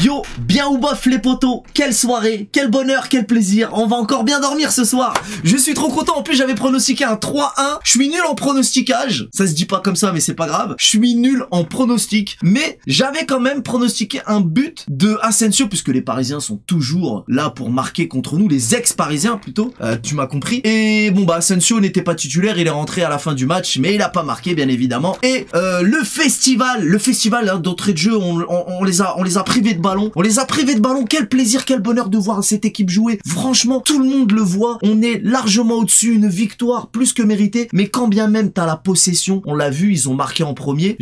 Yo, bien ou bof les potos, quelle soirée, quel bonheur, quel plaisir, on va encore bien dormir ce soir. Je suis trop content, en plus j'avais pronostiqué un 3-1, je suis nul en pronosticage, ça se dit pas comme ça mais c'est pas grave, je suis nul en pronostic, mais j'avais quand même pronostiqué un but de Asensio, puisque les Parisiens sont toujours là pour marquer contre nous, les ex-Parisiens plutôt, tu m'as compris. Et bon bah Asensio n'était pas titulaire, il est rentré à la fin du match, mais il a pas marqué bien évidemment. Et le festival hein, d'entrée de jeu, on les a privés de ballon. On les a privés de ballon. Quel plaisir, quel bonheur de voir cette équipe jouer. Franchement, tout le monde le voit. On est largement au-dessus. Une victoire plus que méritée. Mais quand bien même t'as la possession, on l'a vu, ils ont marqué en premier.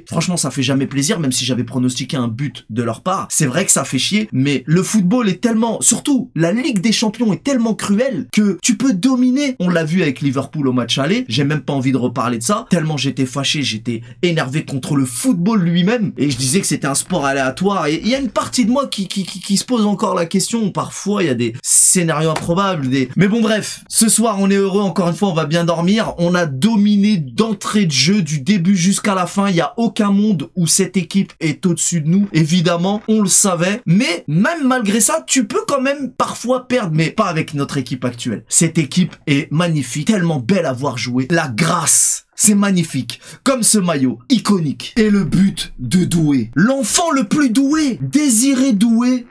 Franchement, ça fait jamais plaisir, même si j'avais pronostiqué un but de leur part. C'est vrai que ça fait chier, mais le football est tellement, surtout la Ligue des Champions est tellement cruelle que tu peux dominer. On l'a vu avec Liverpool au match aller. J'ai même pas envie de reparler de ça. Tellement j'étais fâché, j'étais énervé contre le football lui-même. Et je disais que c'était un sport aléatoire. Et il y a une partie de moi qui se pose encore la question. Parfois, il y a des scénarios improbables. Mais bon, bref. Ce soir, on est heureux. Encore une fois, on va bien dormir. On a dominé d'entrée de jeu du début jusqu'à la fin. Il n'y a aucun monde où cette équipe est au-dessus de nous. Évidemment, on le savait. Mais même malgré ça, tu peux quand même parfois perdre. Mais pas avec notre équipe actuelle. Cette équipe est magnifique. Tellement belle à voir jouer. La grâce. C'est magnifique, comme ce maillot, iconique. Et le but de Doué. L'enfant le plus doué, Désiré Doué.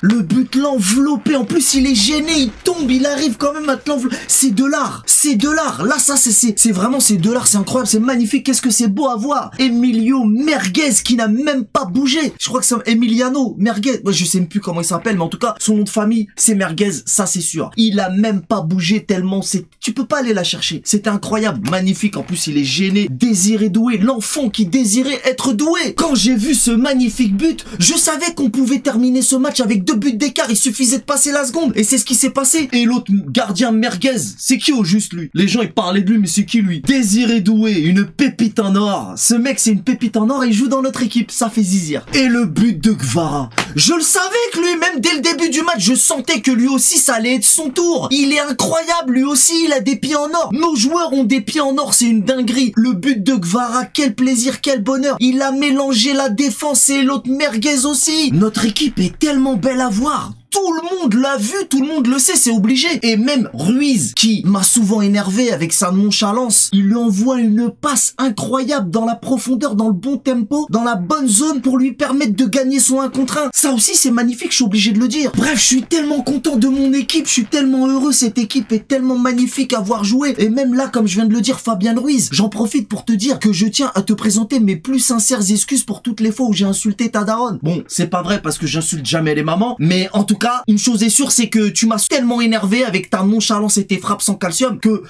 Le but l'envelopper, en plus il est gêné, il tombe, il arrive quand même à te l'envelopper. C'est de l'art, c'est de l'art. Là ça c'est vraiment c'est de l'art, c'est incroyable, c'est magnifique. Qu'est-ce que c'est beau à voir. Emilio Merguez qui n'a même pas bougé. Je crois que c'est Emiliano Merguez. Moi je sais même plus comment il s'appelle, mais en tout cas son nom de famille c'est Merguez, ça c'est sûr. Il a même pas bougé tellement tu peux pas aller la chercher. C'était incroyable, magnifique. En plus il est gêné. Désiré Doué, l'enfant qui désirait être doué. Quand j'ai vu ce magnifique but, je savais qu'on pouvait terminer ce match avec 2 buts d'écart, il suffisait de passer la seconde, et c'est ce qui s'est passé. Et l'autre gardien Merguez, c'est qui au juste lui? Les gens ils parlaient de lui, mais c'est qui lui? Désiré Doué, une pépite en or. Ce mec c'est une pépite en or et il joue dans notre équipe, ça fait zizir. Et le but de Gvara, je le savais que lui, même dès le début du match, je sentais que lui aussi ça allait être son tour. Il est incroyable, lui aussi il a des pieds en or. Nos joueurs ont des pieds en or, c'est une dinguerie. Le but de Gvara, quel plaisir, quel bonheur. Il a mélangé la défense et l'autre Merguez aussi. Notre équipe est tellement belle à voir. Tout le monde l'a vu, tout le monde le sait, c'est obligé. Et même Ruiz, qui m'a souvent énervé avec sa nonchalance, il lui envoie une passe incroyable dans la profondeur, dans le bon tempo, dans la bonne zone pour lui permettre de gagner son 1 contre 1. Ça aussi, c'est magnifique, je suis obligé de le dire. Bref, je suis tellement content de mon équipe, je suis tellement heureux, cette équipe est tellement magnifique à voir jouer. Et même là, comme je viens de le dire, Fabien Ruiz, j'en profite pour te dire que je tiens à te présenter mes plus sincères excuses pour toutes les fois où j'ai insulté ta daronne. Bon, c'est pas vrai parce que j'insulte jamais les mamans, mais en tout cas, une chose est sûre, c'est que tu m'as tellement énervé avec ta nonchalance et tes frappes sans calcium que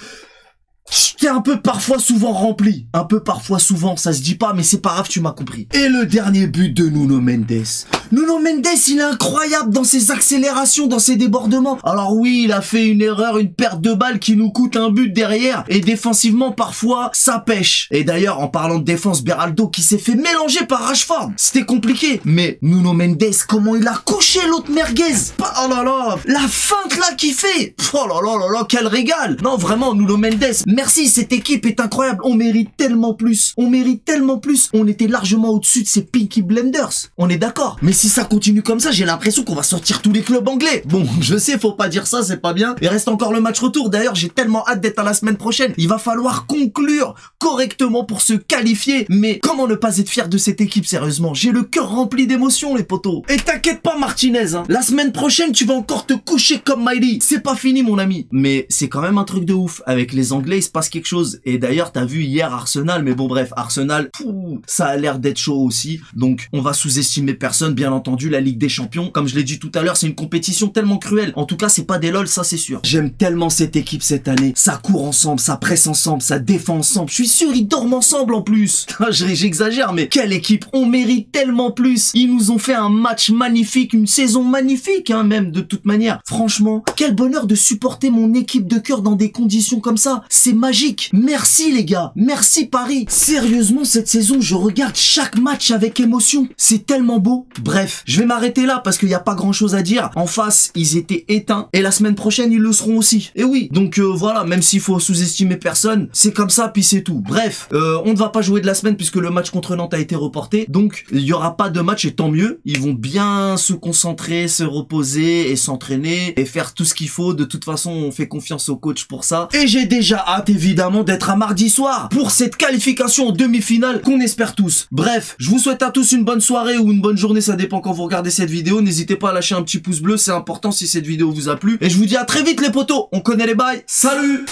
t'es un peu parfois souvent rempli. Un peu parfois souvent, ça se dit pas, mais c'est pas grave, tu m'as compris. Et le dernier but de Nuno Mendes. Nuno Mendes, il est incroyable dans ses accélérations, dans ses débordements. Alors oui, il a fait une erreur, une perte de balle qui nous coûte un but derrière. Et défensivement, parfois, ça pêche. Et d'ailleurs, en parlant de défense, Beraldo qui s'est fait mélanger par Rashford. C'était compliqué. Mais Nuno Mendes, comment il a couché l'autre Merguez. Oh là là, la feinte là qu'il fait. Oh là là là là, quel régal. Non, vraiment, Nuno Mendes, merci, cette équipe est incroyable. On mérite tellement plus. On mérite tellement plus. On était largement au-dessus de ces Peaky Blinders. On est d'accord. Mais si ça continue comme ça, j'ai l'impression qu'on va sortir tous les clubs anglais. Bon, je sais, faut pas dire ça, c'est pas bien. Il reste encore le match retour. D'ailleurs, j'ai tellement hâte d'être à la semaine prochaine. Il va falloir conclure correctement pour se qualifier. Mais comment ne pas être fier de cette équipe, sérieusement? J'ai le cœur rempli d'émotions, les potos. Et t'inquiète pas, Martinez, hein. La semaine prochaine, tu vas encore te coucher comme Miley. C'est pas fini, mon ami. Mais c'est quand même un truc de ouf. Avec les Anglais, il se passe quelque chose. Et d'ailleurs, t'as vu hier Arsenal, mais bon, bref, Arsenal, ça a l'air d'être chaud aussi. Donc, on va sous-estimer personne, bien entendu, la Ligue des Champions. Comme je l'ai dit tout à l'heure, c'est une compétition tellement cruelle. En tout cas, c'est pas des lol, ça c'est sûr. J'aime tellement cette équipe cette année. Ça court ensemble, ça presse ensemble, ça défend ensemble. Je suis sûr, ils dorment ensemble en plus. J'exagère, mais quelle équipe. On mérite tellement plus. Ils nous ont fait un match magnifique, une saison magnifique, hein, même de toute manière. Franchement, quel bonheur de supporter mon équipe de cœur dans des conditions comme ça. C'est magique. Merci les gars. Merci Paris. Sérieusement, cette saison, je regarde chaque match avec émotion. C'est tellement beau. Bref. Bref, je vais m'arrêter là parce qu'il n'y a pas grand chose à dire. En face, ils étaient éteints et la semaine prochaine, ils le seront aussi. Et oui, donc voilà, même s'il faut sous-estimer personne, c'est comme ça, puis c'est tout. Bref, on ne va pas jouer de la semaine puisque le match contre Nantes a été reporté. Donc, il n'y aura pas de match et tant mieux. Ils vont bien se concentrer, se reposer et s'entraîner et faire tout ce qu'il faut. De toute façon, on fait confiance au coach pour ça. Et j'ai déjà hâte, évidemment, d'être à mardi soir pour cette qualification en demi-finale qu'on espère tous. Bref, je vous souhaite à tous une bonne soirée ou une bonne journée, ça dépend quand vous regardez cette vidéo. N'hésitez pas à lâcher un petit pouce bleu, c'est important si cette vidéo vous a plu. Et je vous dis à très vite les potos, on connaît les bails. Salut!